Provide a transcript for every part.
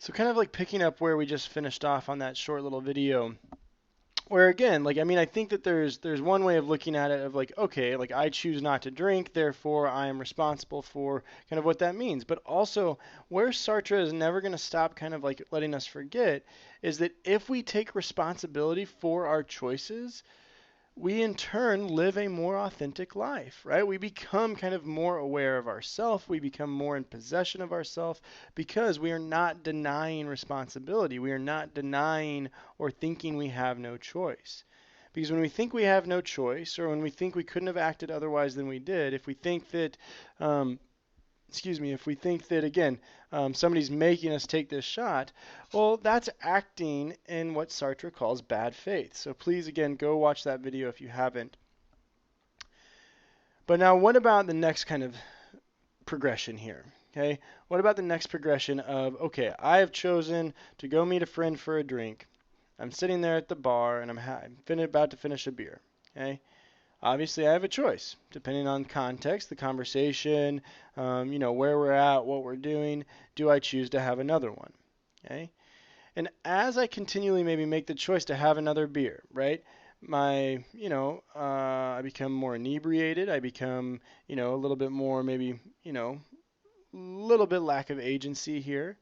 So kind of like picking up where we just finished off on that short little video, where again, like I mean, I think that there's one way of looking at it of like, okay, like I choose not to drink, therefore I am responsible for kind of what that means. But also, where Sartre is never going to stop kind of like letting us forget is that if we take responsibility for our choices, we in turn live a more authentic life, right? We become kind of more aware of ourself. We become more in possession of ourself because we are not denying responsibility. We are not denying or thinking we have no choice. Because when we think we have no choice, or when we think we couldn't have acted otherwise than we did, if we think that um, if we think that again, somebody's making us take this shot, well, that's acting in what Sartre calls bad faith. So please, again, go watch that video if you haven't. But now, what about the next kind of progression here? Okay, what about the next progression of, okay, I have chosen to go meet a friend for a drink. I'm sitting there at the bar and I'm about to finish a beer. Okay, obviously I have a choice depending on context, the conversation, where we're at, what we're doing. Do I choose to have another one? Okay. And as I continually maybe make the choice to have another beer, right? I become more inebriated. I become, a little bit more maybe, a little bit lack of agency here.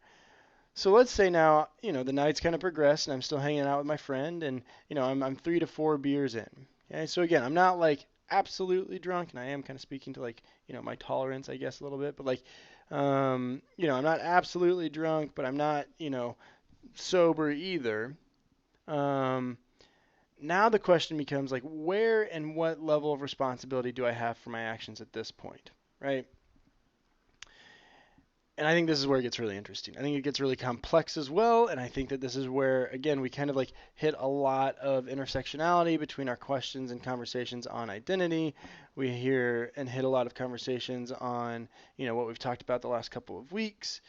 So let's say now, the night's kind of progressed and I'm still hanging out with my friend and, I'm 3 to 4 beers in. Okay, so again, I'm not like absolutely drunk and I am kind of speaking to like, my tolerance, I guess, a little bit, but like, I'm not absolutely drunk, but I'm not, sober either. Um, Now the question becomes like, where and what level of responsibility do I have for my actions at this point, right? And I think this is where it gets really interesting. I think it gets really complex as well, and I think that this is where, again, we kind of like hit a lot of intersectionality between our questions and conversations on identity. We hear and hit a lot of conversations on, what we've talked about the last couple of weeks.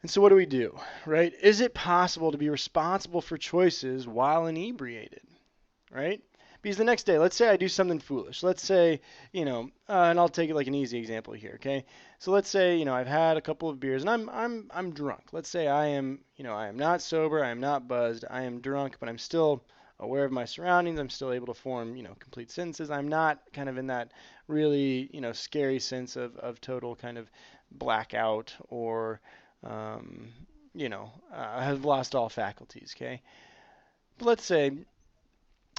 And so what do? Right? Is it possible to be responsible for choices while inebriated? Right? Because the next day, let's say I do something foolish. Let's say, and I'll take it like an easy example here, okay? So let's say, I've had a couple of beers and I'm drunk. Let's say I am, I am not sober, I am not buzzed, I am drunk, but I'm still aware of my surroundings. I'm still able to form, complete sentences. I'm not kind of in that really, scary sense of total kind of blackout or, um, I have lost all faculties, okay? But let's say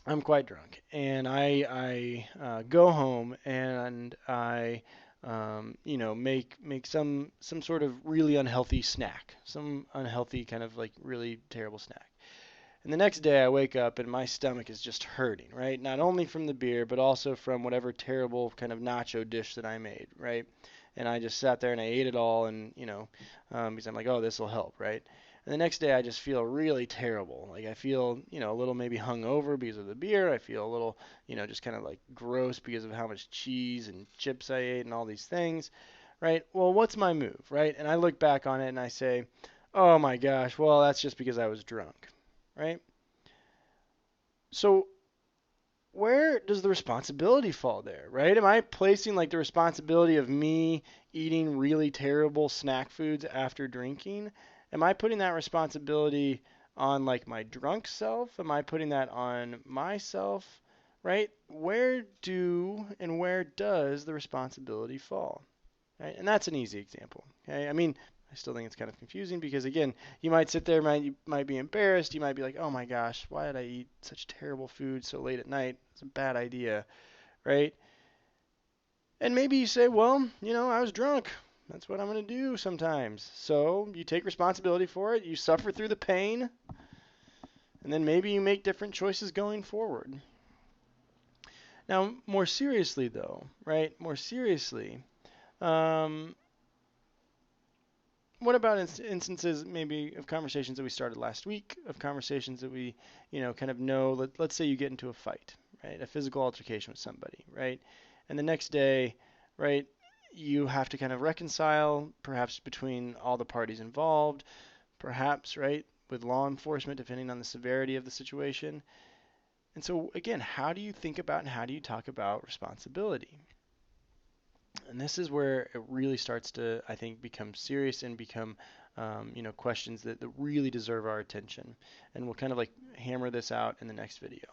I'm quite drunk, and I go home and I make some sort of really unhealthy snack, some unhealthy kind of like really terrible snack. And the next day I wake up and my stomach is just hurting, right? Not only from the beer, but also from whatever terrible kind of nacho dish that I made, right? And I just sat there and I ate it all, and because I'm like, oh, this will help, right? And the next day I just feel really terrible. Like I feel, a little maybe hungover because of the beer. I feel a little, just kind of like gross because of how much cheese and chips I ate and all these things, right? Well, what's my move, right? And I look back on it and I say, oh my gosh, well, that's just because I was drunk, right? So where does the responsibility fall there, right? Am I placing like the responsibility of me eating really terrible snack foods after drinking? Am I putting that responsibility on like my drunk self? Am I putting that on myself, right? Where does the responsibility fall? Right? And that's an easy example. Okay? I mean, I still think it's kind of confusing because again, you might sit there, you might be embarrassed, you might be like, "Oh my gosh, why did I eat such terrible food so late at night? It's a bad idea," right? And maybe you say, "Well, I was drunk. That's what I'm going to do sometimes." So, you take responsibility for it, you suffer through the pain, and then maybe you make different choices going forward. Now, more seriously though, right? More seriously, um, what about instances maybe of conversations that we started last week, of conversations that we, kind of know, let's say you get into a fight, right? A physical altercation with somebody, right? And the next day, right, you have to kind of reconcile, perhaps between all the parties involved, perhaps, right, with law enforcement, depending on the severity of the situation. And so, again, how do you think about and how do you talk about responsibility? And this is where it really starts to, I think, become serious and become, questions that really deserve our attention. And we'll kind of like hammer this out in the next video.